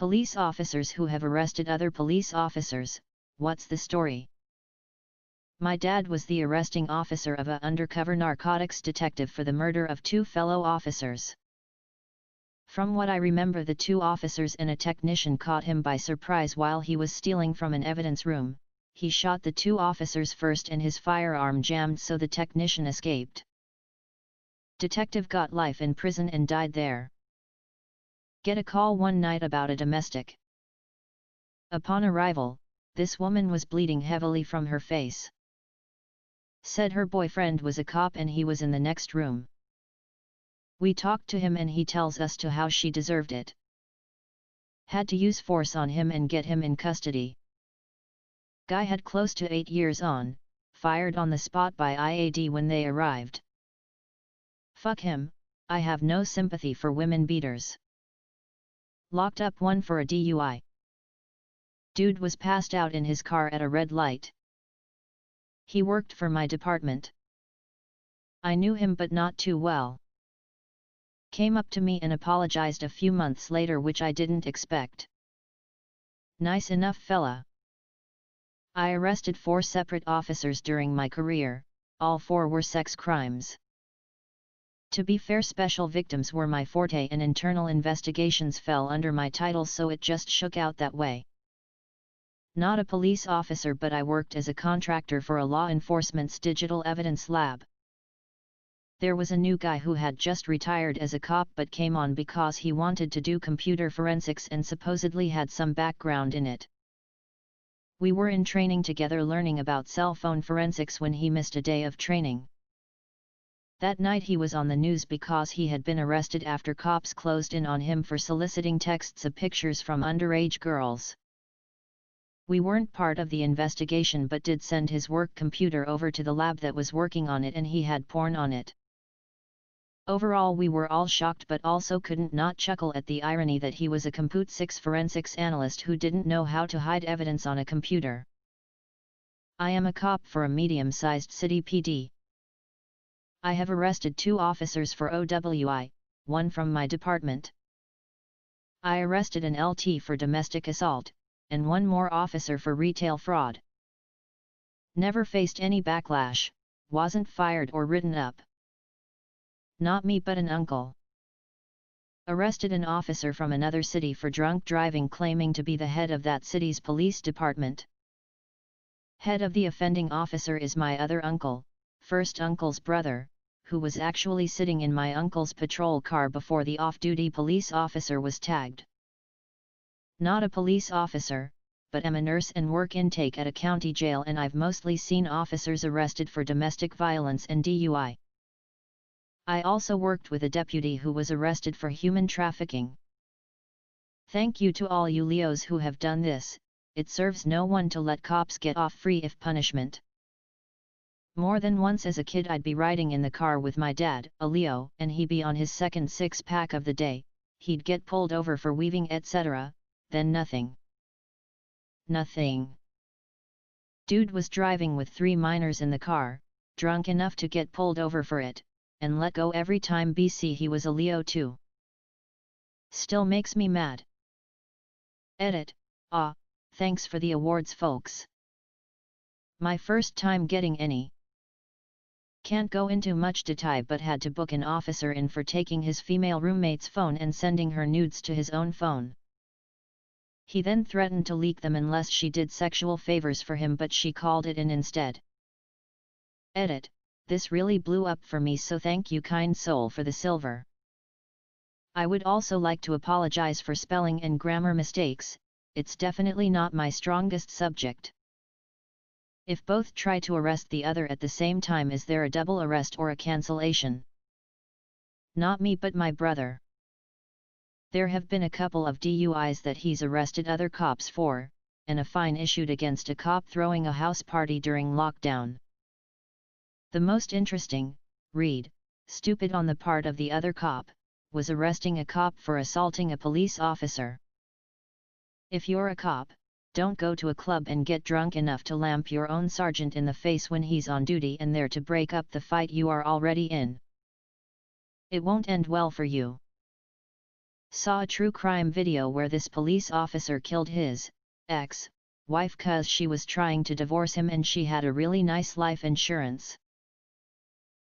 Police officers who have arrested other police officers, what's the story? My dad was the arresting officer of a undercover narcotics detective for the murder of 2 fellow officers. From what I remember, the 2 officers and a technician caught him by surprise while he was stealing from an evidence room. He shot the 2 officers first and his firearm jammed, so the technician escaped. Detective got life in prison and died there. Get a call one night about a domestic. Upon arrival, this woman was bleeding heavily from her face. Said her boyfriend was a cop and he was in the next room. We talked to him and he tells us to how she deserved it. Had to use force on him and get him in custody. Guy had close to 8 years on, fired on the spot by IAD when they arrived. Fuck him, I have no sympathy for women beaters. Locked up 1 for a DUI. Dude was passed out in his car at a red light. He worked for my department. I knew him but not too well. Came up to me and apologized a few months later, which I didn't expect. Nice enough fella. I arrested 4 separate officers during my career, all 4 were sex crimes. To be fair, special victims were my forte and internal investigations fell under my title, so it just shook out that way. Not a police officer, but I worked as a contractor for a law enforcement's digital evidence lab. There was a new guy who had just retired as a cop but came on because he wanted to do computer forensics and supposedly had some background in it. We were in training together learning about cell phone forensics when he missed a day of training. That night he was on the news because he had been arrested after cops closed in on him for soliciting texts of pictures from underage girls. We weren't part of the investigation but did send his work computer over to the lab that was working on it, and he had porn on it. Overall we were all shocked but also couldn't not chuckle at the irony that he was a Compute 6 forensics analyst who didn't know how to hide evidence on a computer. I am a cop for a medium-sized city PD. I have arrested 2 officers for OWI, 1 from my department. I arrested an LT for domestic assault, and 1 more officer for retail fraud. Never faced any backlash, wasn't fired or written up. Not me but an uncle. Arrested an officer from another city for drunk driving, claiming to be the head of that city's police department. Head of the offending officer is my other uncle, first uncle's brother, who was actually sitting in my uncle's patrol car before the off-duty police officer was tagged. Not a police officer, but am a nurse and work intake at a county jail, and I've mostly seen officers arrested for domestic violence and DUI. I also worked with a deputy who was arrested for human trafficking. Thank you to all you Leos who have done this. It serves no one to let cops get off free if punishment. More than once as a kid I'd be riding in the car with my dad, a Leo, and he'd be on his second 6-pack of the day, he'd get pulled over for weaving etc., then nothing. Nothing. Dude was driving with 3 minors in the car, drunk enough to get pulled over for it, and let go every time BC he was a Leo too. Still makes me mad. Edit. Thanks for the awards folks. My first time getting any. Can't go into much detail but had to book an officer in for taking his female roommate's phone and sending her nudes to his own phone. He then threatened to leak them unless she did sexual favors for him, but she called it in instead. Edit. This really blew up for me, so thank you kind soul for the silver. I would also like to apologize for spelling and grammar mistakes, it's definitely not my strongest subject. If both try to arrest the other at the same time, is there a double arrest or a cancellation? Not me but my brother. There have been a couple of DUIs that he's arrested other cops for, and a fine issued against a cop throwing a house party during lockdown. The most interesting, stupid on the part of the other cop, was arresting a cop for assaulting a police officer. If you're a cop, don't go to a club and get drunk enough to lamp your own sergeant in the face when he's on duty and there to break up the fight you are already in. It won't end well for you. Saw a true crime video where this police officer killed his ex-wife cause she was trying to divorce him and she had a really nice life insurance.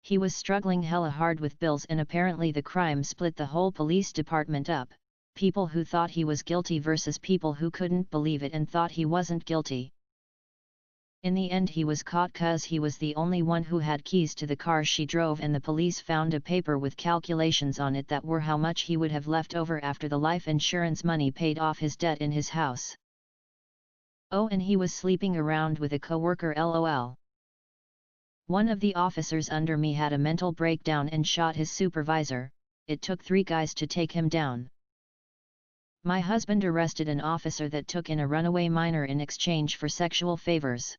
He was struggling hella hard with bills and apparently the crime split the whole police department up, people who thought he was guilty versus people who couldn't believe it and thought he wasn't guilty. In the end he was caught cause he was the only one who had keys to the car she drove and the police found a paper with calculations on it that were how much he would have left over after the life insurance money paid off his debt in his house. Oh, and he was sleeping around with a coworker lol. One of the officers under me had a mental breakdown and shot his supervisor. It took 3 guys to take him down. My husband arrested an officer that took in a runaway minor in exchange for sexual favors.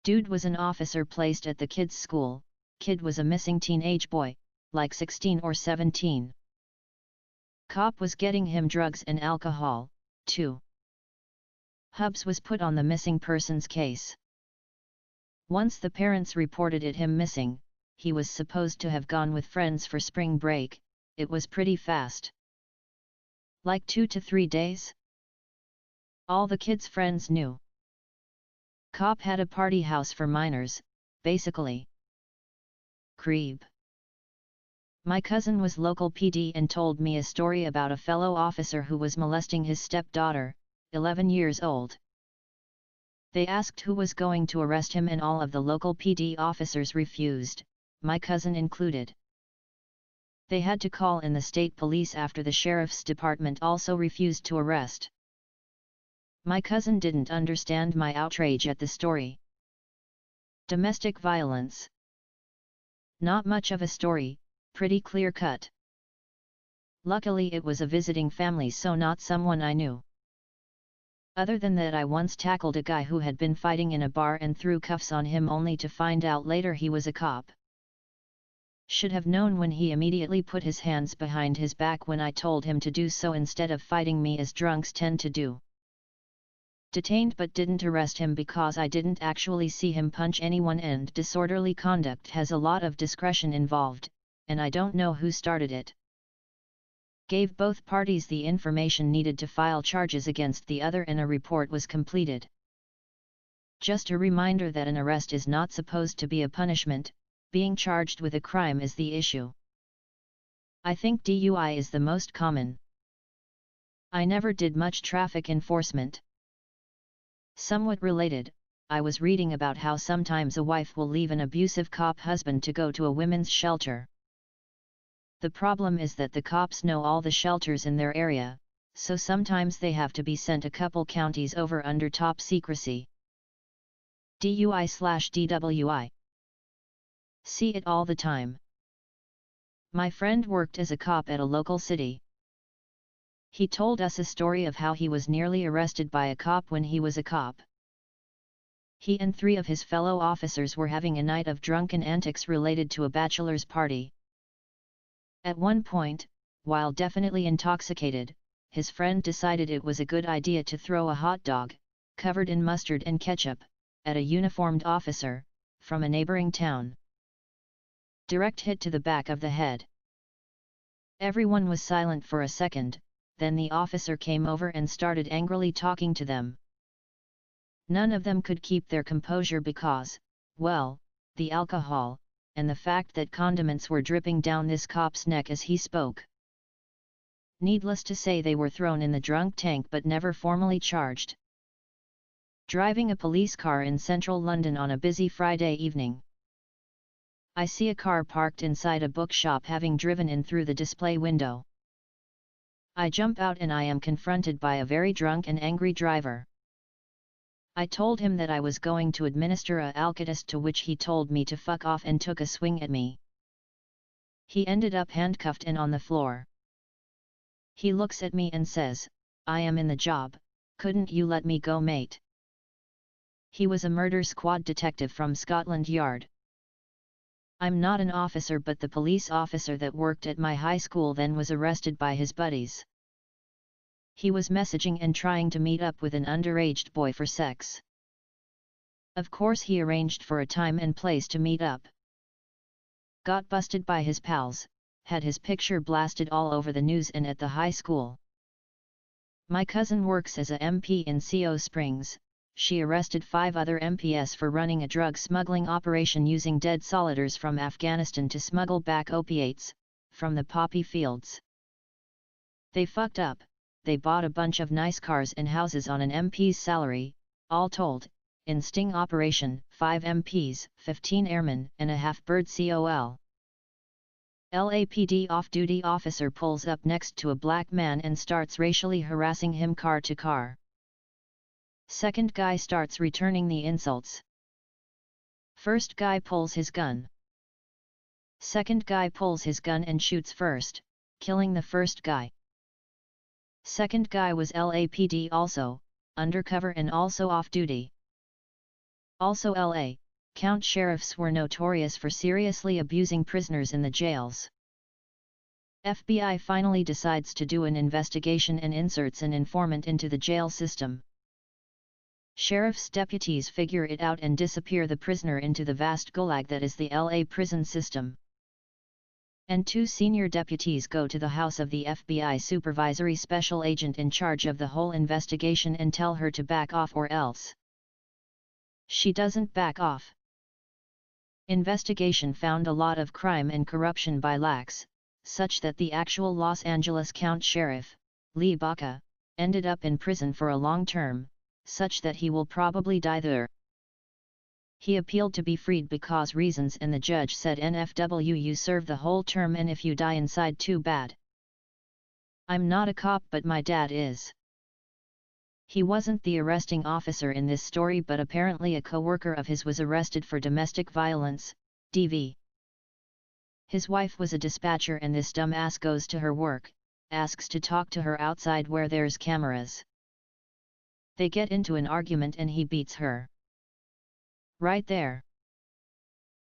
Dude was an officer placed at the kid's school, kid was a missing teenage boy, like 16 or 17. Cop was getting him drugs and alcohol, too. Hubs was put on the missing persons case. Once the parents reported him missing, he was supposed to have gone with friends for spring break, it was pretty fast. Like 2 to 3 days? All the kids' friends knew. Cop had a party house for minors, basically. Creep. My cousin was local PD and told me a story about a fellow officer who was molesting his stepdaughter, 11 years old. They asked who was going to arrest him and all of the local PD officers refused, my cousin included. They had to call in the state police after the sheriff's department also refused to arrest. My cousin didn't understand my outrage at the story. Domestic violence. Not much of a story, pretty clear-cut. Luckily it was a visiting family, so not someone I knew. Other than that, I once tackled a guy who had been fighting in a bar and threw cuffs on him only to find out later he was a cop. Should have known when he immediately put his hands behind his back when I told him to do so instead of fighting me as drunks tend to do. Detained but didn't arrest him because I didn't actually see him punch anyone, and disorderly conduct has a lot of discretion involved, and I don't know who started it. Gave both parties the information needed to file charges against the other and a report was completed. Just a reminder that an arrest is not supposed to be a punishment, being charged with a crime is the issue. I think DUI is the most common. I never did much traffic enforcement. Somewhat related, I was reading about how sometimes a wife will leave an abusive cop husband to go to a women's shelter. The problem is that the cops know all the shelters in their area, so sometimes they have to be sent a couple counties over under top secrecy. DUI/DWI. See it all the time. My friend worked as a cop at a local city. He told us a story of how he was nearly arrested by a cop when he was a cop. He and 3 of his fellow officers were having a night of drunken antics related to a bachelor's party. At one point, while definitely intoxicated, his friend decided it was a good idea to throw a hot dog, covered in mustard and ketchup, at a uniformed officer, from a neighboring town. Direct hit to the back of the head. Everyone was silent for a second, then the officer came over and started angrily talking to them. None of them could keep their composure because, well, the alcohol, and the fact that condiments were dripping down this cop's neck as he spoke. Needless to say, they were thrown in the drunk tank but never formally charged. Driving a police car in central London on a busy Friday evening. I see a car parked inside a bookshop having driven in through the display window. I jump out and I am confronted by a very drunk and angry driver. I told him that I was going to administer a Alka-Test, to which he told me to fuck off and took a swing at me. He ended up handcuffed and on the floor. He looks at me and says, "I am in the job, couldn't you let me go, mate?" He was a murder squad detective from Scotland Yard. I'm not an officer, but the police officer that worked at my high school then was arrested by his buddies. He was messaging and trying to meet up with an underage boy for sex. Of course he arranged for a time and place to meet up. Got busted by his pals, had his picture blasted all over the news and at the high school. My cousin works as a MP in CO Springs. She arrested 5 other MPs for running a drug smuggling operation using dead soldiers from Afghanistan to smuggle back opiates from the poppy fields. They fucked up. They bought a bunch of nice cars and houses on an MP's salary. All told, in sting operation, 5 MPs, 15 airmen, and a half-bird COL. LAPD off-duty officer pulls up next to a black man and starts racially harassing him car to car. Second guy starts returning the insults. First guy pulls his gun. Second guy pulls his gun and shoots first, killing the first guy. Second guy was LAPD also, undercover and also off-duty. Also LA, Count sheriffs were notorious for seriously abusing prisoners in the jails. FBI finally decides to do an investigation and inserts an informant into the jail system. Sheriff's deputies figure it out and disappear the prisoner into the vast gulag that is the LA prison system. And 2 senior deputies go to the house of the FBI supervisory special agent in charge of the whole investigation and tell her to back off or else. She doesn't back off. Investigation found a lot of crime and corruption by lax, such that the actual Los Angeles County Sheriff, Lee Baca, ended up in prison for a long term, such that he will probably die there. He appealed to be freed because reasons and the judge said NFW you serve the whole term and if you die inside too bad. I'm not a cop but my dad is. He wasn't the arresting officer in this story but apparently a co-worker of his was arrested for domestic violence, DV. His wife was a dispatcher and this dumbass goes to her work, asks to talk to her outside where there's cameras. They get into an argument and he beats her. Right there.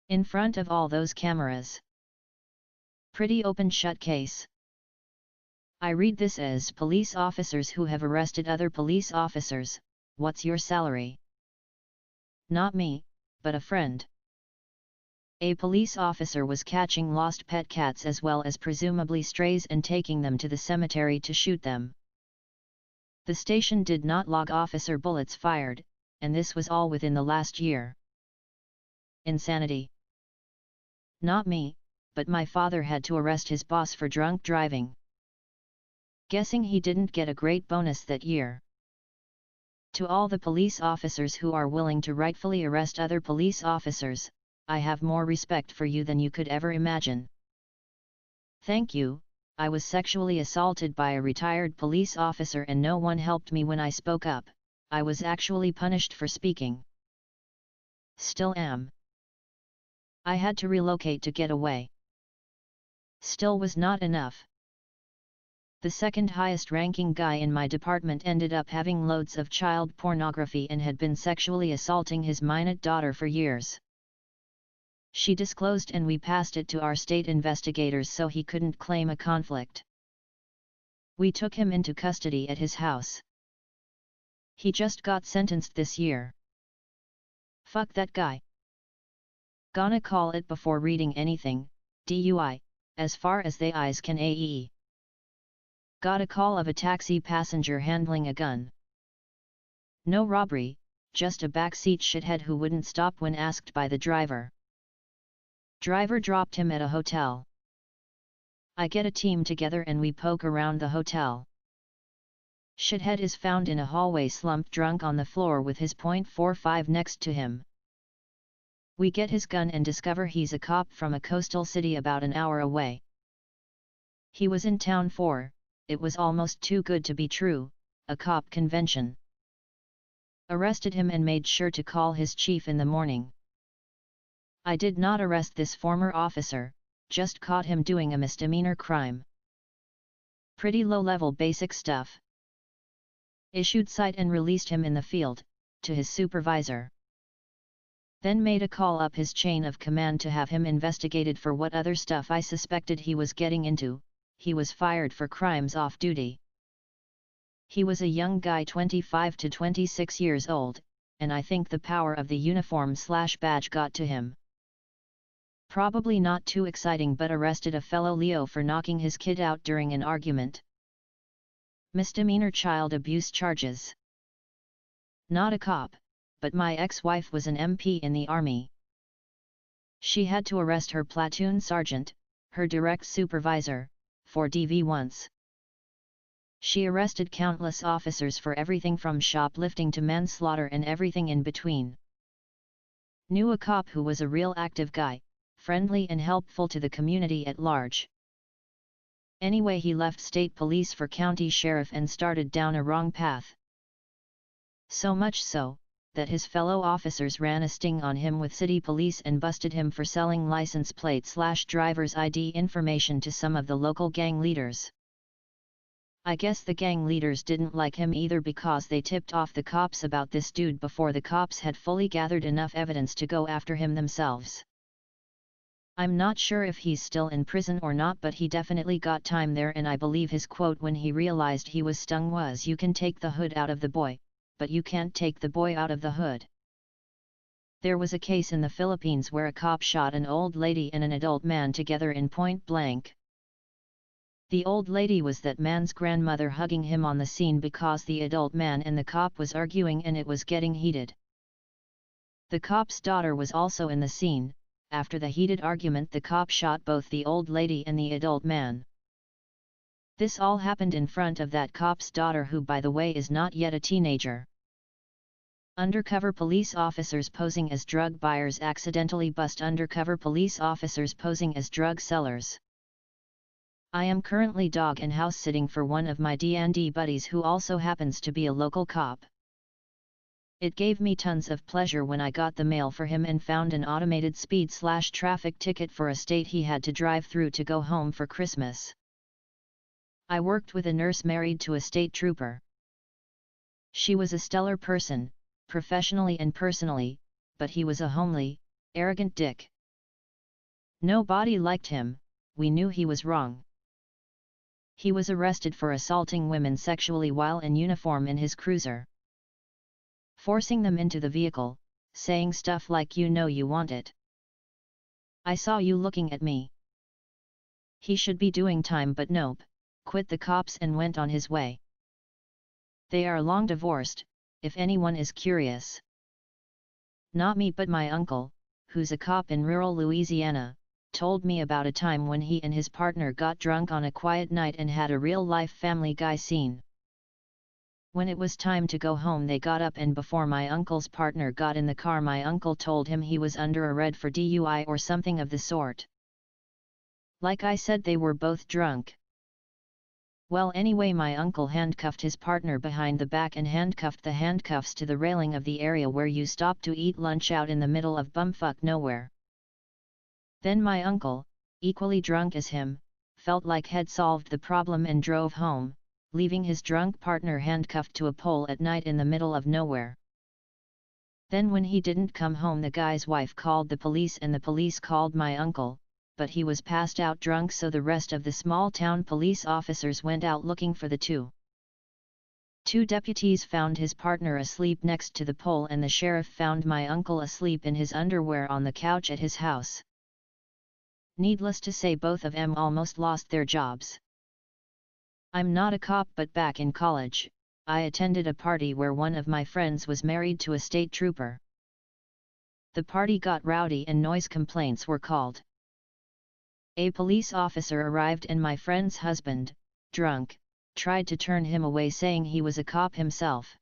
In front of all those cameras. Pretty open shut case. I read this as police officers who have arrested other police officers, what's your salary? Not me, but a friend. A police officer was catching lost pet cats as well as presumably strays and taking them to the cemetery to shoot them. The station did not log officer bullets fired, and this was all within the last year. Insanity. Not me, but my father had to arrest his boss for drunk driving. Guessing he didn't get a great bonus that year. To all the police officers who are willing to rightfully arrest other police officers, I have more respect for you than you could ever imagine. Thank you. I was sexually assaulted by a retired police officer and no one helped me when I spoke up. I was actually punished for speaking. Still am. I had to relocate to get away. Still was not enough. The second highest ranking guy in my department ended up having loads of child pornography and had been sexually assaulting his minute daughter for years. She disclosed and we passed it to our state investigators so he couldn't claim a conflict. We took him into custody at his house. He just got sentenced this year. Fuck that guy. Gonna call it before reading anything, DUI, as far as they eyes can AE. Got a call of a taxi passenger handling a gun. No robbery, just a backseat shithead who wouldn't stop when asked by the driver. Driver dropped him at a hotel. I get a team together and we poke around the hotel. Shithead is found in a hallway slumped drunk on the floor with his .45 next to him. We get his gun and discover he's a cop from a coastal city about an hour away. He was in town for, it was almost too good to be true, a cop convention. Arrested him and made sure to call his chief in the morning. I did not arrest this former officer, just caught him doing a misdemeanor crime. Pretty low-level basic stuff. Issued cite and released him in the field, to his supervisor. Then made a call up his chain of command to have him investigated for what other stuff I suspected he was getting into. He was fired for crimes off duty. He was a young guy 25 to 26 years old, and I think the power of the uniform/badge got to him. Probably not too exciting, but arrested a fellow Leo for knocking his kid out during an argument. Misdemeanor child abuse charges. Not a cop, but my ex-wife was an MP in the army. She had to arrest her platoon sergeant, her direct supervisor, for DV once. She arrested countless officers for everything from shoplifting to manslaughter and everything in between. Knew a cop who was a real active guy, friendly and helpful to the community at large. Anyway, he left state police for county sheriff and started down a wrong path. So much so, that his fellow officers ran a sting on him with city police and busted him for selling license plate/driver's ID information to some of the local gang leaders. I guess the gang leaders didn't like him either, because they tipped off the cops about this dude before the cops had fully gathered enough evidence to go after him themselves. I'm not sure if he's still in prison or not, but he definitely got time there, and I believe his quote when he realized he was stung was, "You can take the hood out of the boy, but you can't take the boy out of the hood." There was a case in the Philippines where a cop shot an old lady and an adult man together in point blank. The old lady was that man's grandmother, hugging him on the scene because the adult man and the cop was arguing and it was getting heated. The cop's daughter was also in the scene. After the heated argument, the cop shot both the old lady and the adult man. This all happened in front of that cop's daughter, who, by the way, is not yet a teenager. Undercover police officers posing as drug buyers accidentally bust undercover police officers posing as drug sellers. I am currently dog and house sitting for one of my D&D buddies who also happens to be a local cop. It gave me tons of pleasure when I got the mail for him and found an automated speed/traffic ticket for a state he had to drive through to go home for Christmas. I worked with a nurse married to a state trooper. She was a stellar person, professionally and personally, but he was a homely, arrogant dick. Nobody liked him. We knew he was wrong. He was arrested for assaulting women sexually while in uniform in his cruiser. Forcing them into the vehicle, saying stuff like, "You know you want it. I saw you looking at me." He should be doing time, but nope, quit the cops and went on his way. They are long divorced, if anyone is curious. Not me, but my uncle, who's a cop in rural Louisiana, told me about a time when he and his partner got drunk on a quiet night and had a real-life Family Guy scene. When it was time to go home, they got up, and before my uncle's partner got in the car, my uncle told him he was under arrest for DUI or something of the sort. Like I said, they were both drunk. Well, anyway, my uncle handcuffed his partner behind the back and handcuffed the handcuffs to the railing of the area where you stop to eat lunch out in the middle of bumfuck nowhere. Then my uncle, equally drunk as him, felt like he'd solved the problem and drove home, leaving his drunk partner handcuffed to a pole at night in the middle of nowhere. Then when he didn't come home, the guy's wife called the police and the police called my uncle, but he was passed out drunk, so the rest of the small town police officers went out looking for the two. Two deputies found his partner asleep next to the pole, and the sheriff found my uncle asleep in his underwear on the couch at his house. Needless to say, both of them almost lost their jobs. I'm not a cop, but back in college, I attended a party where one of my friends was married to a state trooper. The party got rowdy and noise complaints were called. A police officer arrived and my friend's husband, drunk, tried to turn him away, saying he was a cop himself.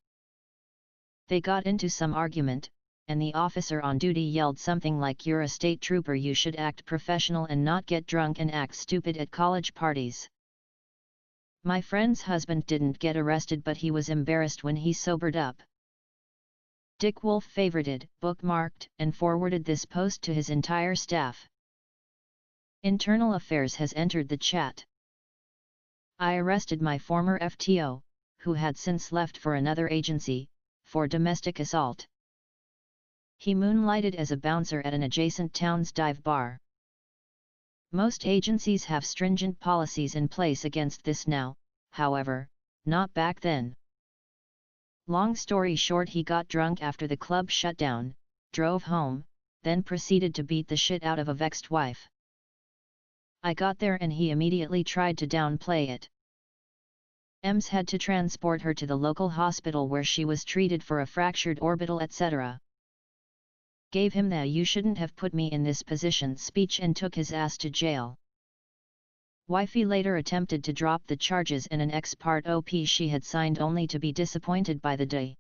They got into some argument, and the officer on duty yelled something like, "You're a state trooper, you should act professional and not get drunk and act stupid at college parties." My friend's husband didn't get arrested, but he was embarrassed when he sobered up. Dick Wolf favorited, bookmarked, and forwarded this post to his entire staff. Internal Affairs has entered the chat. I arrested my former FTO, who had since left for another agency, for domestic assault. He moonlighted as a bouncer at an adjacent town's dive bar. Most agencies have stringent policies in place against this now, however, not back then. Long story short, he got drunk after the club shut down, drove home, then proceeded to beat the shit out of a vexed wife. I got there and he immediately tried to downplay it. Ems had to transport her to the local hospital where she was treated for a fractured orbital etc. Gave him the "you shouldn't have put me in this position" speech and took his ass to jail. Wifey later attempted to drop the charges in an ex parte op she had signed only to be disappointed by the DA.